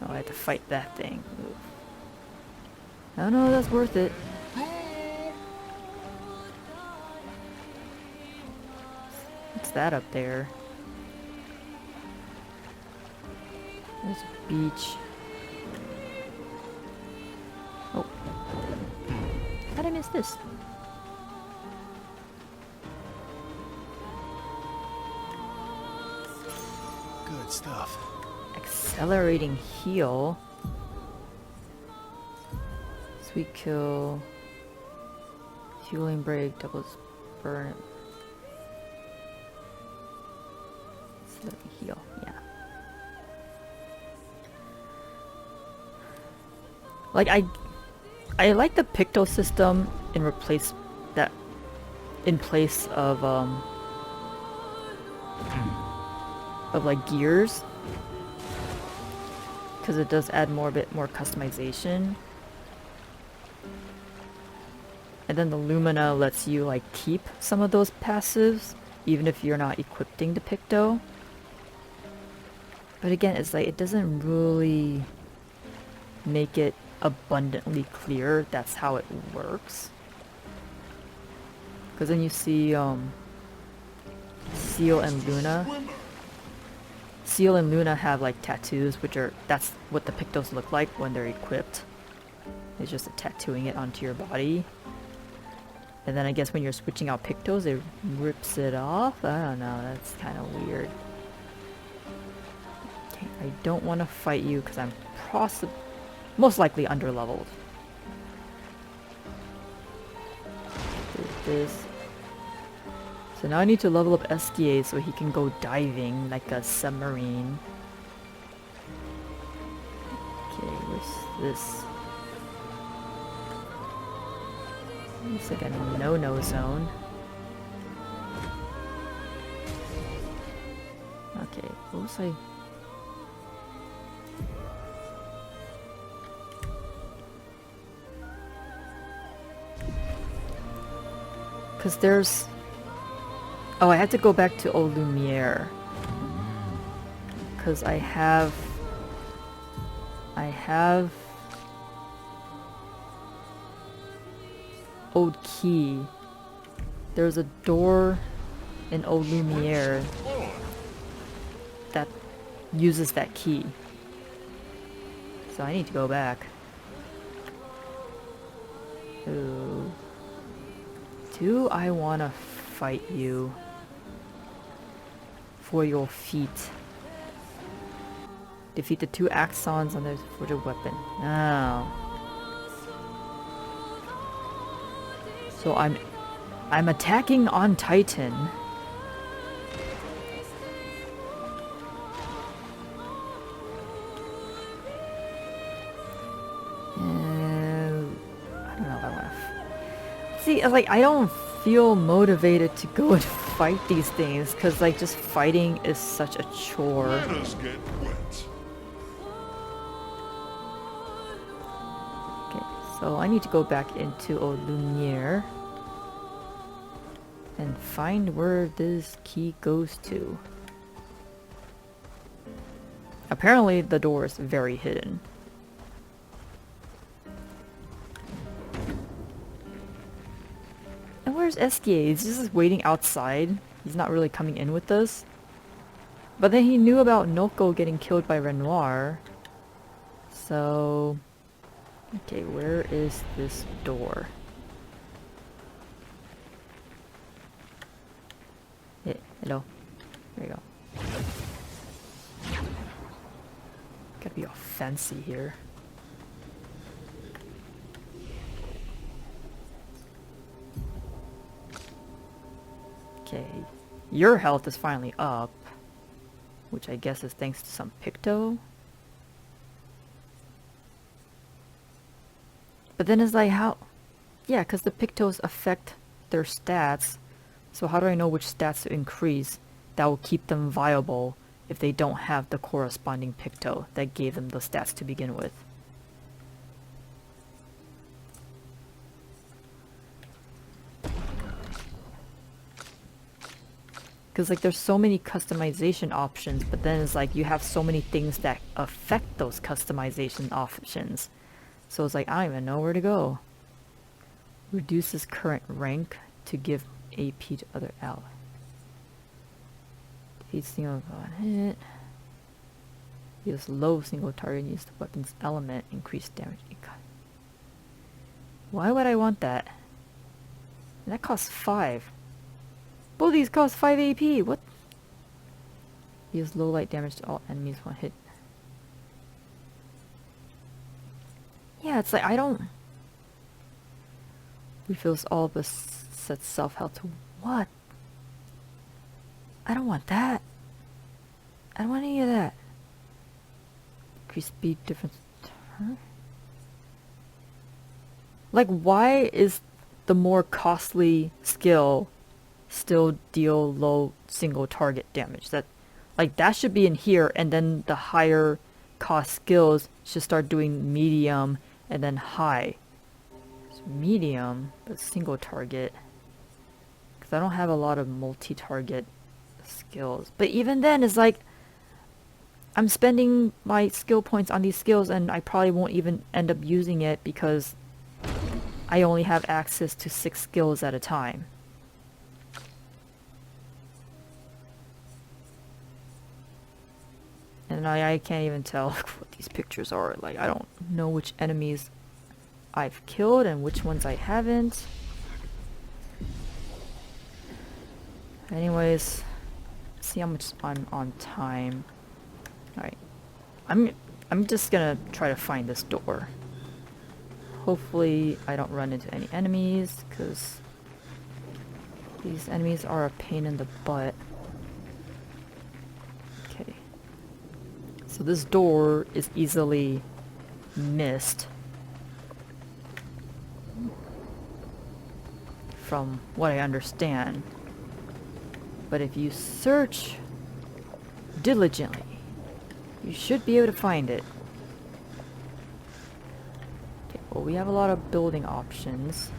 Oh, I have to fight that thing. Oof. I don't know if that's worth it. What's that up there? There's a beach. Oh. How'd I miss this? Good stuff. Accelerating heal. Sweet kill. Fueling break, doubles burn. So heal, yeah. Like I like the picto system in place of like gears, because it does add a bit more customization. And then the Lumina lets you like keep some of those passives even if you're not equipping the picto. But again, it's like it doesn't really make it abundantly clear that's how it works. Because then you see Seal and Luna have like tattoos, that's what the pictos look like when they're equipped. It's just tattooing it onto your body. And then I guess when you're switching out pictos, it rips it off. I don't know, that's kind of weird. Okay, I don't want to fight you because I'm most likely underleveled. This. So now I need to level up SDA so he can go diving like a submarine. Okay, where's this? It's like a no-no zone. Okay, what was I... Because there's... Oh, I had to go back to Old Lumiere. Because I have... Old Key. There's a door in Old Lumiere that uses that key. So I need to go back. Ooh. Do I want to fight you for your feet? Defeat the 2 axons on the forged weapon. No. So I'm attacking on Titan. I don't know if I want to. See, like I don't feel motivated to go and fight these things because like just fighting is such a chore. Let us get wet. Okay, so I need to go back into Old Lumiere and find where this key goes to. Apparently the door is very hidden. And where's SDA? He's just waiting outside. He's not really coming in with us. But then he knew about Noko getting killed by Renoir. So... Okay, where is this door? Hey, hello. There you go. Gotta be all fancy here. Okay, your health is finally up, which I guess is thanks to some picto. But then it's like how... Yeah, because the pictos affect their stats. So how do I know which stats to increase that will keep them viable if they don't have the corresponding picto that gave them the stats to begin with? Because like there's so many customization options, but then it's like you have so many things that affect those customization options. So it's like I don't even know where to go. Reduces current rank to give AP to other ally. Defeats single hit. Use low single target and use the weapon's element. Increased damage. Why would I want that? And that costs 5. Both these cost 5 AP. What? Use low light damage to all enemies one hit. Yeah, it's like I don't... Refills all of us set self-health to what? I don't want that. I don't want any of that. Increase speed difference. Huh? Like, why is the more costly skill still deal low single target damage? That should be in here, and then the higher cost skills should start doing medium and then high. It's medium, but single target. Because I don't have a lot of multi-target skills. But even then, it's like, I'm spending my skill points on these skills and I probably won't even end up using it because I only have access to 6 skills at a time. And I can't even tell what these pictures are. Like, I don't know which enemies I've killed and which ones I haven't. Anyways, let's see how much I'm on time. Alright. I'm just gonna try to find this door. Hopefully I don't run into any enemies, because these enemies are a pain in the butt. Okay. So this door is easily missed. From what I understand. But if you search diligently, you should be able to find it. Okay, well, we have a lot of building options.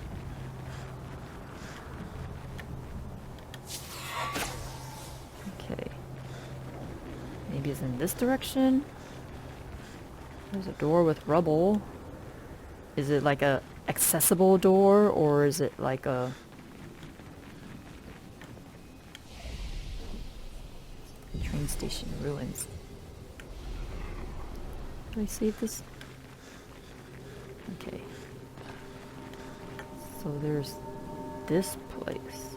Okay. Maybe it's in this direction? There's a door with rubble. Is it like a accessible door, or is it like a... train station ruins? Can I save this? Okay. So there's this place.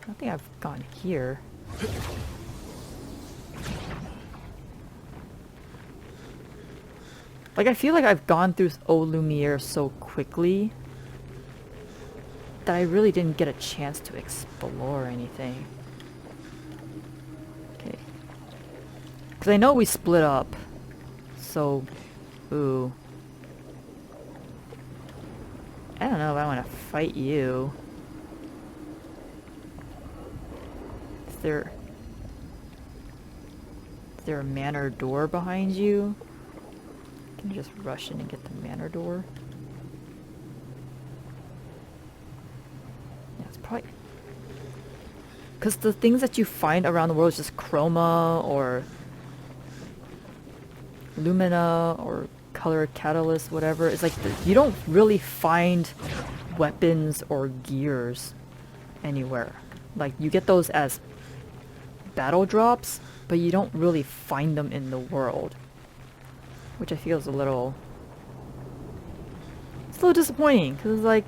I don't think I've gone here. Like, I feel like I've gone through Old Lumiere so quickly that I really didn't get a chance to explore anything. Okay. Because I know we split up. So, ooh. I don't know if I want to fight you. Is there a manor door behind you? Can you just rush in and get the manor door? Yeah, it's probably... Because the things that you find around the world is just chroma or lumina or color catalyst, whatever. It's like you don't really find weapons or gears anywhere. Like, you get those as battle drops, but you don't really find them in the world. Which I feel is a little... It's a little disappointing, because like...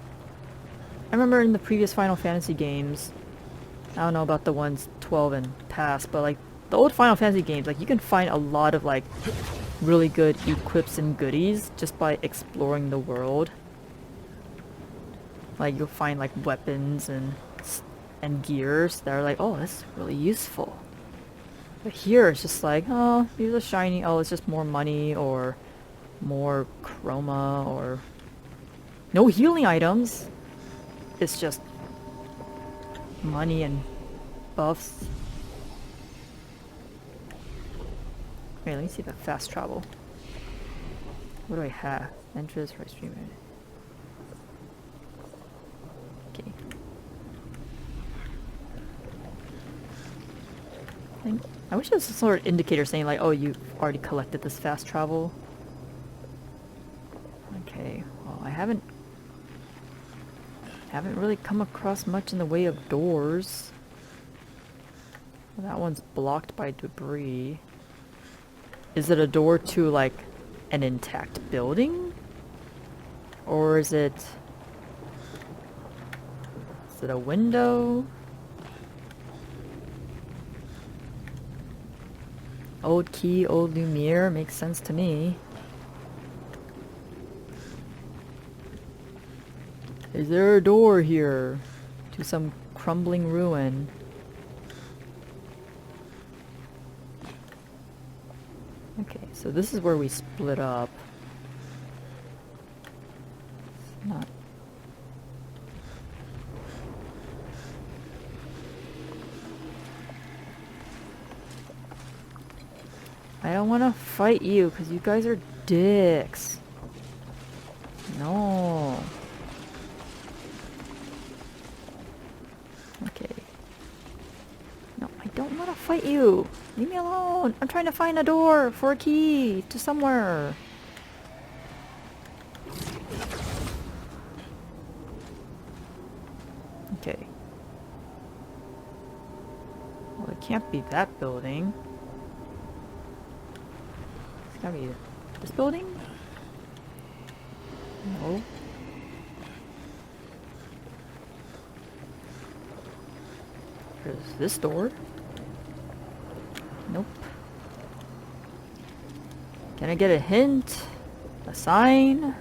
I remember in the previous Final Fantasy games, I don't know about the ones 12 and past, but like, the old Final Fantasy games, like, you can find a lot of like, really good equips and goodies just by exploring the world. Like, you'll find like weapons and gears that are like, oh, that's really useful. But here it's just like, oh, these are shiny, oh, it's just more money or more chroma or... No healing items! It's just money and buffs. Wait, let me see if I fast travel. What do I have? Entrance, right stream. Okay. I wish there was some sort of indicator saying like, oh, you've already collected this fast travel. Okay, well, I haven't really come across much in the way of doors. Well, that one's blocked by debris. Is it a door to like an intact building? Or is it a window? Old key, old Lumiere, makes sense to me. Is there a door here to some crumbling ruin? Okay, so this is where we split up. It's not. I don't want to fight you because you guys are dicks. No. Okay. No, I don't want to fight you. Leave me alone. I'm trying to find a door for a key to somewhere. Okay. Well, it can't be that building. It's gotta be this building? No. There's this door. Nope. Can I get a hint? A sign?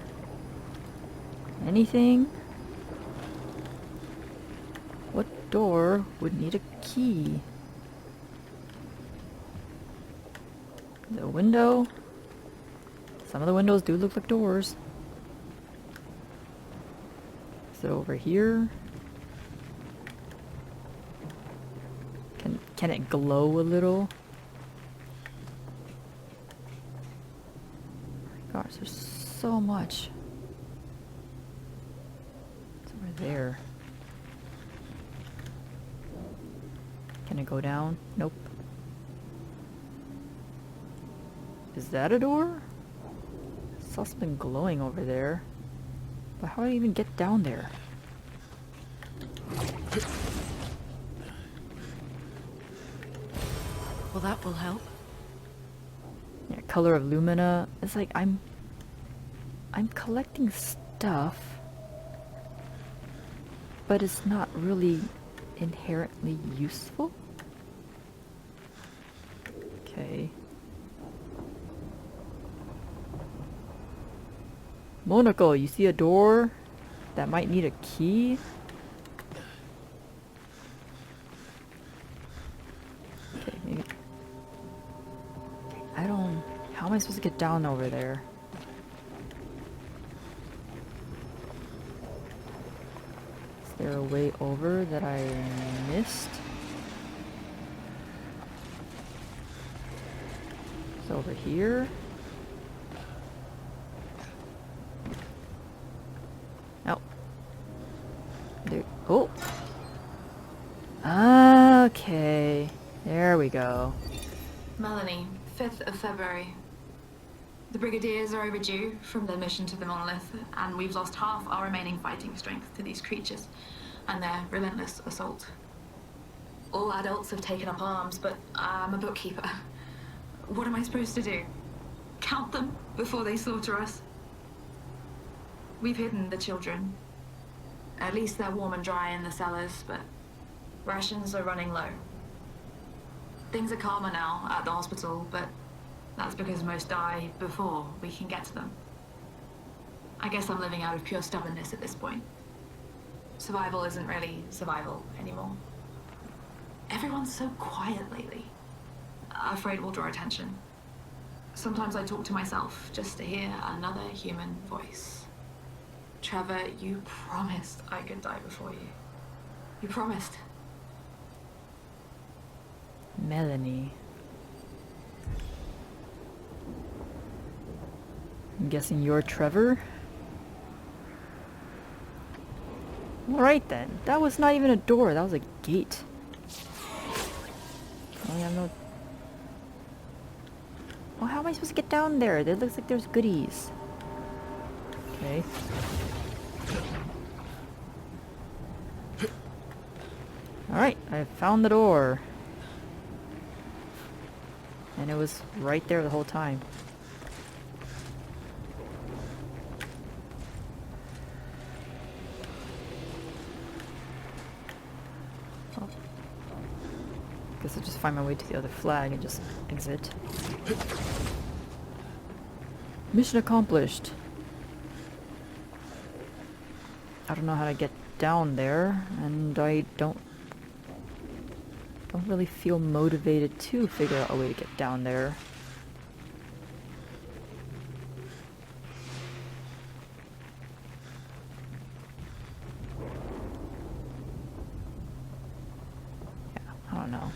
Anything? What door would need a key? The window? Some of the windows do look like doors. Is it over here? Can it glow a little? Gosh, there's so much. It's over there. Can it go down? Nope. Is that a door? I saw something glowing over there. But how do I even get down there? Well, that will help. Yeah, color of lumina. It's like I'm collecting stuff, but it's not really inherently useful. Okay. Monaco, you see a door that might need a key? Okay, maybe. I don't. How am I supposed to get down over there? Is there a way over that I missed? It's over here. Oh. There. Oh. Okay. There we go. Melanie, 5th of February. The Brigadiers are overdue from their mission to the monolith, and we've lost half our remaining fighting strength to these creatures and their relentless assault. All adults have taken up arms, but I'm a bookkeeper. What am I supposed to do? Count them before they slaughter us? We've hidden the children. At least they're warm and dry in the cellars, but rations are running low. Things are calmer now at the hospital, but that's because most die before we can get to them. I guess I'm living out of pure stubbornness at this point. Survival isn't really survival anymore. Everyone's so quiet lately. Afraid we'll draw attention. Sometimes I talk to myself just to hear another human voice. Trevor, you promised I could die before you. You promised. Melanie. I'm guessing you're Trevor? Alright then. That was not even a door, that was a gate. Oh, yeah, no. Oh, how am I supposed to get down there? It looks like there's goodies. Okay. Alright, I found the door. And it was right there the whole time. Oh. Guess I'll just find my way to the other flag and just exit. Mission accomplished. I don't know how to get down there, and I don't really feel motivated to figure out a way to get down there. Yeah, I don't know.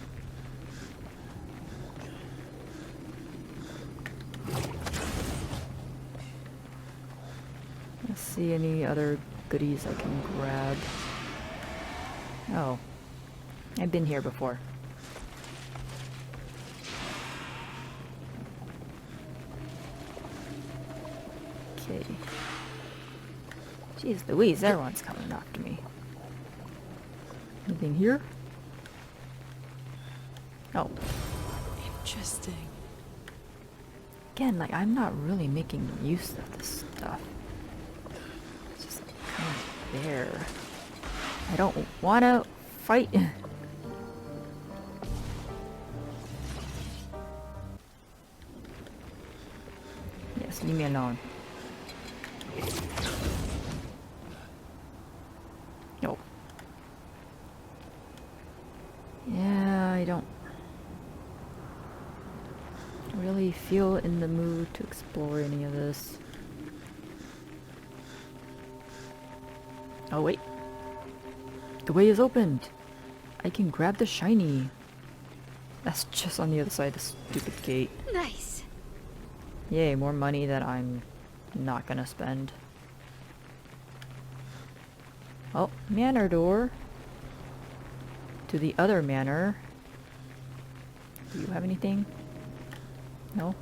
Let's see any other goodies I can grab. Oh, I've been here before. Okay. Jeez Louise, everyone's coming after me. Anything here? Oh. Interesting. Again, like, I'm not really making use of this stuff. It's just kind of there. I don't wanna fight. Yes, leave me alone. No. Yeah, I don't really feel in the mood to explore any of this. Oh wait. The way is opened. I can grab the shiny. That's just on the other side of the stupid gate. Nice. Yay, more money that I'm not gonna spend. Oh, manor door. To the other manor. Do you have anything? No?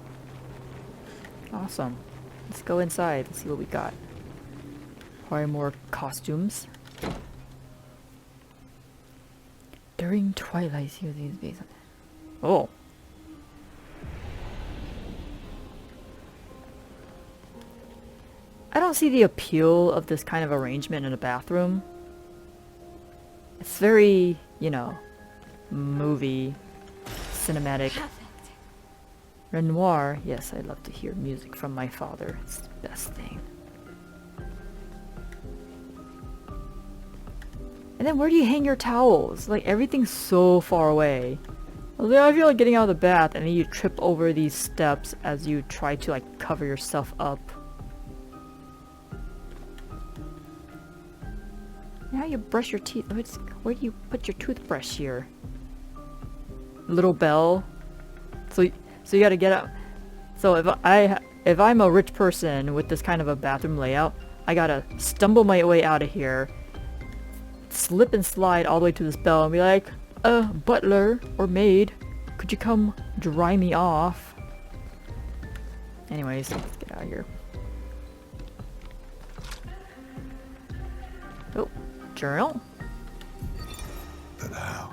Awesome. Let's go inside and see what we got. Probably more costumes. During twilight, see these based on. Oh. I don't see the appeal of this kind of arrangement in a bathroom. It's very, you know, movie, cinematic. Perfect. Renoir, yes, I love to hear music from my father. It's the best thing. And then where do you hang your towels? Like, everything's so far away. I feel like getting out of the bath and then you trip over these steps as you try to, like, cover yourself up. Now you brush your teeth. Where do you put your toothbrush here? Little bell. So you gotta get up. So if I'm a rich person with this kind of a bathroom layout, I gotta stumble my way out of here, slip and slide all the way to this bell and be like, butler or maid, could you come dry me off? Anyways, let's get out of here. Oh, journal? But how?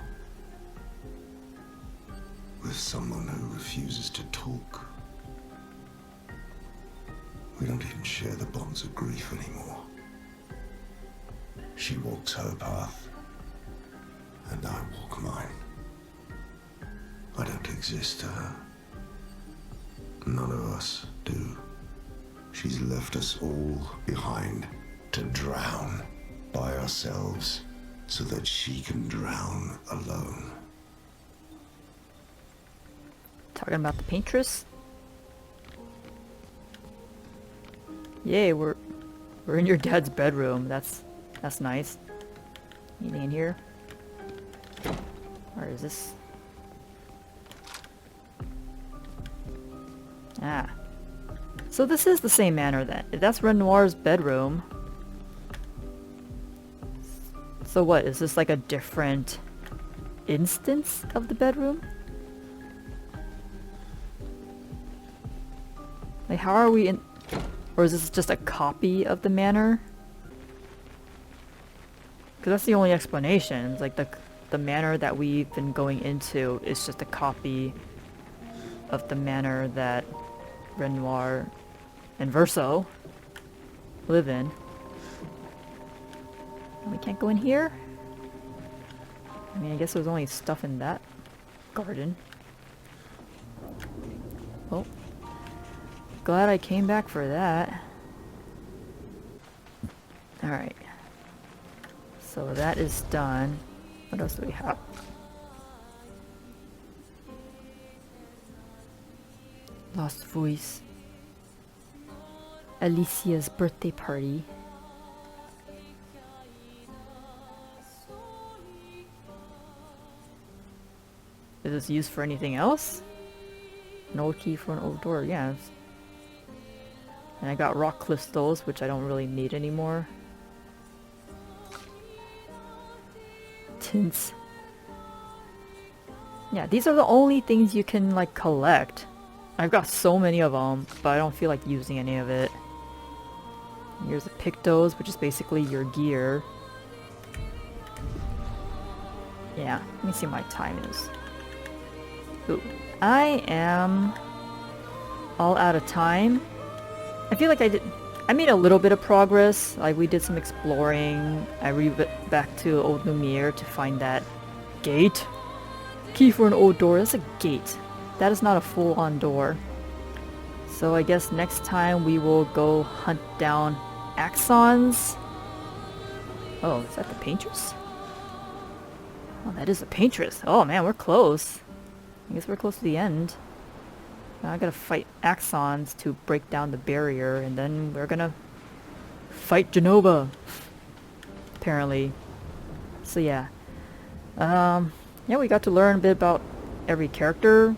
With someone who refuses to talk. We don't even share the bonds of grief anymore. She walks her path, and I walk mine. I don't exist to her. None of us do. She's left us all behind to drown by ourselves so that she can drown alone. Talking about the paintress? Yay, we're in your dad's bedroom. That's nice. Anything in here? Or is this? Ah. So this is the same manor then. That's Renoir's bedroom. So what, is this like a different instance of the bedroom? Like, how are we in... Or is this just a copy of the manor? Because that's the only explanation. It's like the manor that we've been going into is just a copy of the manor that Renoir and Verso live in. And we can't go in here? I mean, I guess there's only stuff in that garden. Oh. Glad I came back for that. Alright. So that is done. What else do we have? Lost Voice. Alicia's birthday party. Is this used for anything else? An old key for an old door, yes. And I got rock crystals, which I don't really need anymore. Tints. Yeah, these are the only things you can like collect. I've got so many of them, but I don't feel like using any of it. Here's the Pictos, which is basically your gear. Yeah, let me see what my time is. Ooh, I am all out of time. I feel like I made a little bit of progress. Like we did some exploring. I went back to Old Lumiere to find that gate. Key for an old door. That's a gate. That is not a full-on door. So I guess next time we will go hunt down Axons. Oh, is that the Paintress? Oh, that is the Paintress. Oh man, we're close. I guess we're close to the end. Now I gotta fight Axons to break down the barrier, and then we're gonna fight Genova. Apparently. So yeah. Yeah, we got to learn a bit about every character.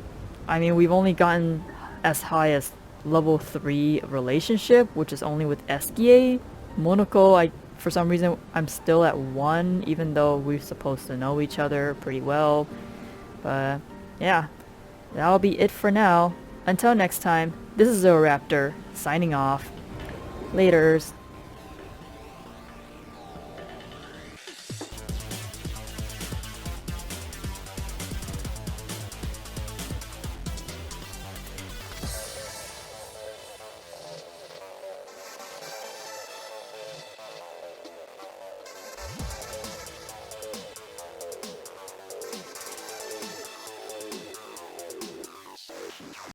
I mean, we've only gotten as high as level 3 relationship, which is only with Eskie. Monaco, for some reason, I'm still at 1, even though we're supposed to know each other pretty well. But yeah, that'll be it for now. Until next time, this is Zooraptor, signing off. Laters.